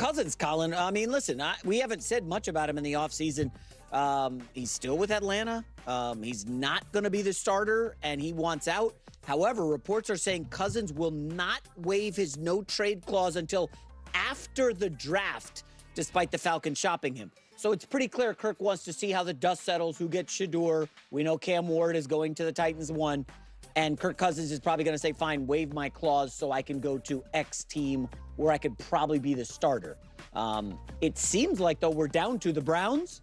Cousins, Colin. I mean, listen, we haven't said much about him in the offseason. He's still with Atlanta. He's not going to be the starter, and he wants out. However, reports are saying Cousins will not waive his no-trade clause until after the draft, despite the Falcons shopping him. So it's pretty clear Kirk wants to see how the dust settles, who gets Shador. We know Cam Ward is going to the Titans 1. And Kirk Cousins is probably going to say, fine, waive my clause so I can go to X team where I could probably be the starter. It seems like, though, we're down to the Browns,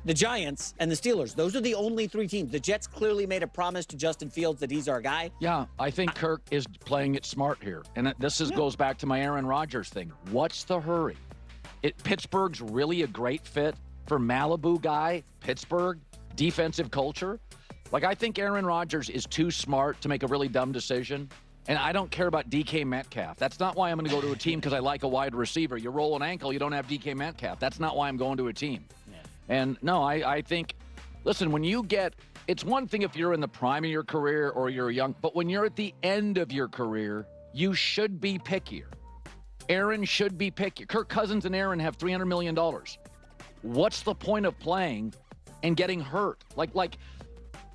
the Giants, and the Steelers. Those are the only 3 teams. The Jets clearly made a promise to Justin Fields that he's our guy. Yeah, I think Kirk is playing it smart here. And goes back to my Aaron Rodgers thing. What's the hurry? Pittsburgh's really a great fit for Malibu guy, Pittsburgh, defensive culture. Like, I think Aaron Rodgers is too smart to make a really dumb decision. And I don't care about DK Metcalf. That's not why I'm going to go to a team because I like a wide receiver. You roll an ankle, you don't have DK Metcalf. That's not why I'm going to a team. Yeah. And no, I think, listen, when you get, it's one thing if you're in the prime of your career or you're young, but when you're at the end of your career, you should be pickier. Aaron should be picky. Kirk Cousins and Aaron have $300 million. What's the point of playing and getting hurt? Like,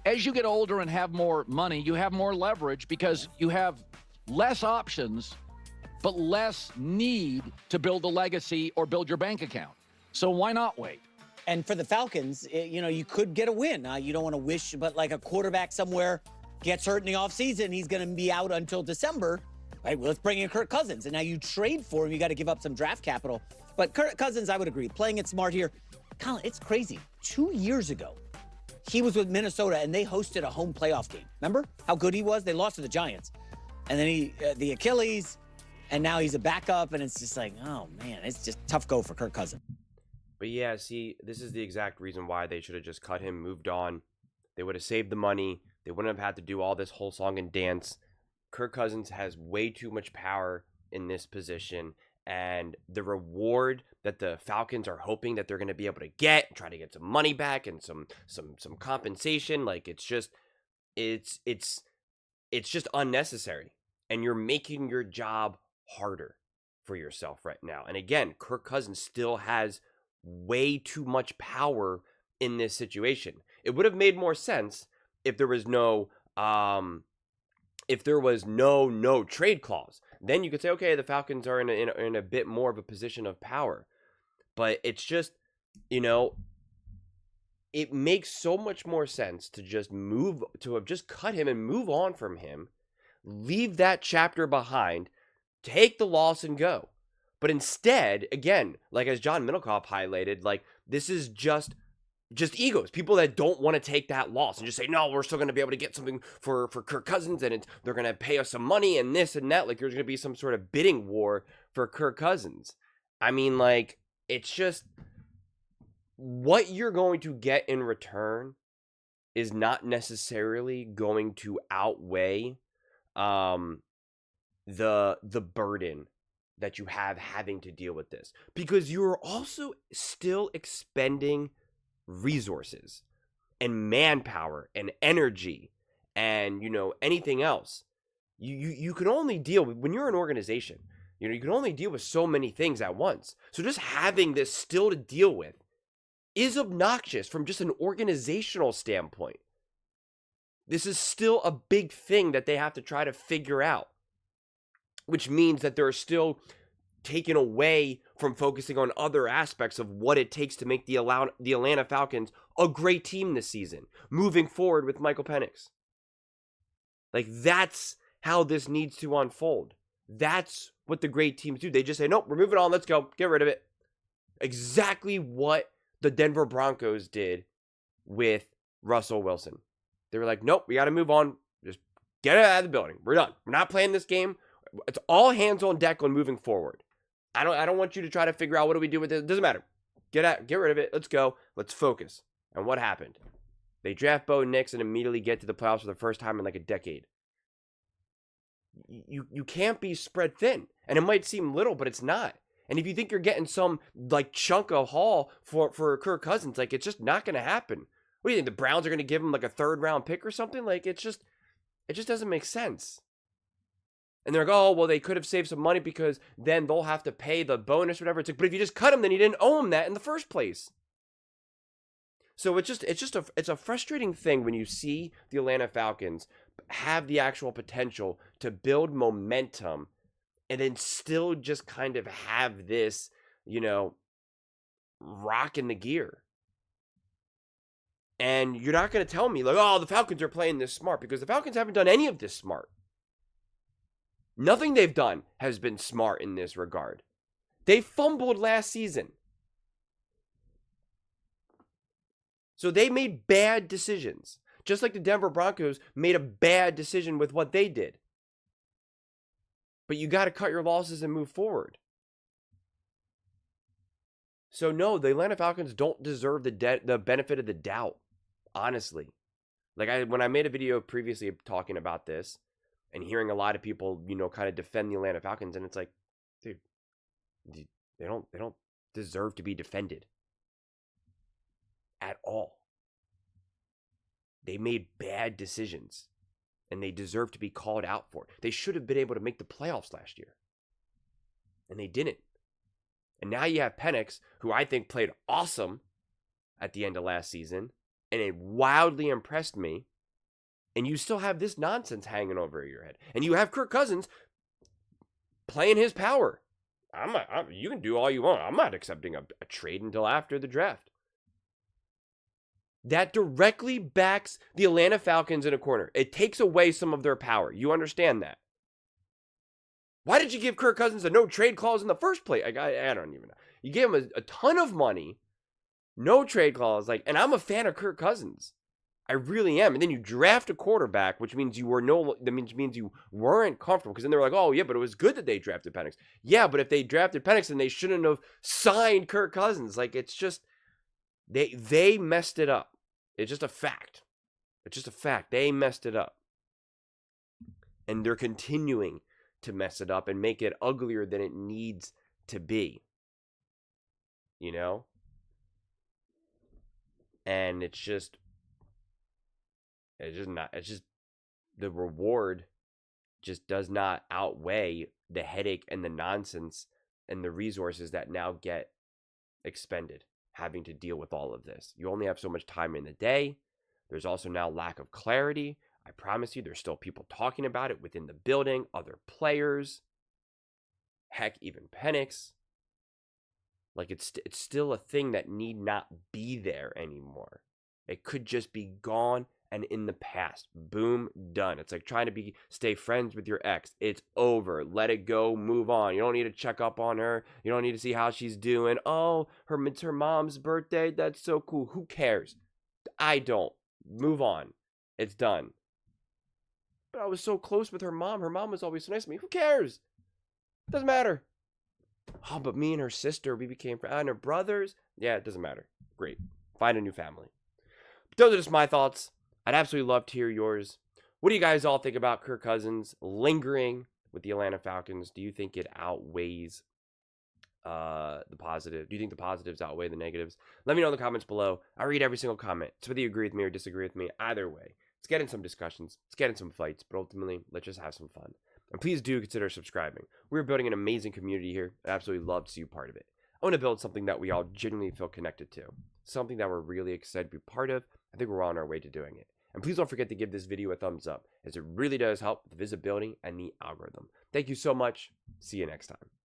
as you get older and have more money, you have more leverage because you have less options, but less need to build a legacy or build your bank account. So why not wait? And for the Falcons, you could get a win. You don't want to wish, but like a quarterback somewhere gets hurt in the offseason, he's going to be out until December. Right, well, let's bring in Kirk Cousins. And now you trade for him, you got to give up some draft capital. But Kirk Cousins, I would agree, playing it smart here. Colin, it's crazy. 2 years ago, he was with Minnesota, and they hosted a home playoff game. Remember how good he was? They lost to the Giants. And then the Achilles, and now he's a backup, and it's just like, oh, man, it's just tough go for Kirk Cousins. But, yeah, see, this is the exact reason why they should have just cut him, moved on. They would have saved the money. They wouldn't have had to do all this whole song and dance. Kirk Cousins has way too much power in this position, and the reward that the Falcons are hoping that they're going to be able to get, try to get some money back and some compensation, like it's just unnecessary, and you're making your job harder for yourself right now. And again, Kirk Cousins still has way too much power in this situation. It would have made more sense if there was no no trade clause. Then you could say, okay, the Falcons are in a bit more of a position of power. But it's just, it makes so much more sense to have just cut him and move on from him, leave that chapter behind, take the loss and go. But instead, again, like as John Middlecoff highlighted, like this is just egos, people that don't want to take that loss and just say, no, we're still going to be able to get something for Kirk Cousins, and they're going to pay us some money and this and that. Like there's going to be some sort of bidding war for Kirk Cousins. I mean, like, it's just what you're going to get in return is not necessarily going to outweigh the burden that you have having to deal with this, because you're also still expending resources and manpower and energy and anything else. You can only deal with, when you're an organization, you can only deal with so many things at once. So just having this still to deal with is obnoxious from just an organizational standpoint. This is still a big thing that they have to try to figure out, which means that they're still taken away from focusing on other aspects of what it takes to make the Atlanta Falcons a great team this season, moving forward with Michael Penix. Like, that's how this needs to unfold. That's what the great teams do. They just say, nope, we're moving on, let's go, get rid of it. Exactly what the Denver Broncos did with Russell Wilson. They were like, nope, we got to move on, just get it out of the building, we're done, we're not playing this game. It's all hands on deck on moving forward. I don't want you to try to figure out what do we do with it. It doesn't matter. Get rid of it. Let's go. Let's focus. And what happened? They draft Bo Nix and immediately get to the playoffs for the first time in like a decade. You can't be spread thin. And it might seem little, but it's not. And if you think you're getting some like chunk of haul for Kirk Cousins, like it's just not going to happen. What do you think? The Browns are going to give him like a 3rd round pick or something? Like it just doesn't make sense. And they're like, oh, well, they could have saved some money because then they'll have to pay the bonus or whatever. It's like, but if you just cut him, then you didn't owe him that in the first place. So it's a frustrating thing when you see the Atlanta Falcons have the actual potential to build momentum and then still just kind of have this, rock in the gear. And you're not going to tell me like, oh, the Falcons are playing this smart, because the Falcons haven't done any of this smart. Nothing they've done has been smart in this regard. They fumbled last season. So they made bad decisions. Just like the Denver Broncos made a bad decision with what they did. But you got to cut your losses and move forward. So no, the Atlanta Falcons don't deserve the benefit of the doubt, honestly. Like when I made a video previously talking about this and hearing a lot of people, kind of defend the Atlanta Falcons, and it's like, dude, they don't deserve to be defended at all. They made bad decisions and they deserve to be called out for it. They should have been able to make the playoffs last year, and they didn't. And now you have Penix, who I think played awesome at the end of last season, and it wildly impressed me. And you still have this nonsense hanging over your head. And you have Kirk Cousins playing his power. You can do all you want. I'm not accepting a trade until after the draft. That directly backs the Atlanta Falcons in a corner. It takes away some of their power. You understand that? Why did you give Kirk Cousins a no-trade clause in the first place? I don't even know. You gave him a ton of money, no trade clause. And I'm a fan of Kirk Cousins. I really am. And then you draft a quarterback, which means you weren't comfortable. Because then they were like, oh, yeah, but it was good that they drafted Penix. Yeah, but if they drafted Penix, then they shouldn't have signed Kirk Cousins. It's just, they messed it up. It's just a fact. It's just a fact. They messed it up. And they're continuing to mess it up and make it uglier than it needs to be. And it's just the reward just does not outweigh the headache and the nonsense and the resources that now get expended having to deal with all of this. You only have so much time in the day. There's also now lack of clarity. I promise you, there's still people talking about it within the building, other players, heck, even Penix. It's still a thing that need not be there anymore. It could just be gone and in the past. Boom, done. It's like trying to stay friends with your ex. It's over. Let it go. Move on. You don't need to check up on her. You don't need to see how she's doing. Oh, it's her mom's birthday. That's so cool. Who cares? I don't. Move on. It's done. But I was so close with her mom. Her mom was always so nice to me. Who cares? Doesn't matter. Oh, but me and her sister, we became friends. And her brothers. Yeah, it doesn't matter. Great. Find a new family. But those are just my thoughts. I'd absolutely love to hear yours. What do you guys all think about Kirk Cousins lingering with the Atlanta Falcons? Do you think it outweighs the positive? Do you think the positives outweigh the negatives? Let me know in the comments below. I read every single comment. So whether you agree with me or disagree with me, either way, let's get in some discussions. Let's get in some fights. But ultimately, let's just have some fun. And please do consider subscribing. We're building an amazing community here. I'd absolutely love to see you part of it. I want to build something that we all genuinely feel connected to. Something that we're really excited to be part of. I think we're on our way to doing it. And please don't forget to give this video a thumbs up, as it really does help with the visibility and the algorithm. Thank you so much. See you next time.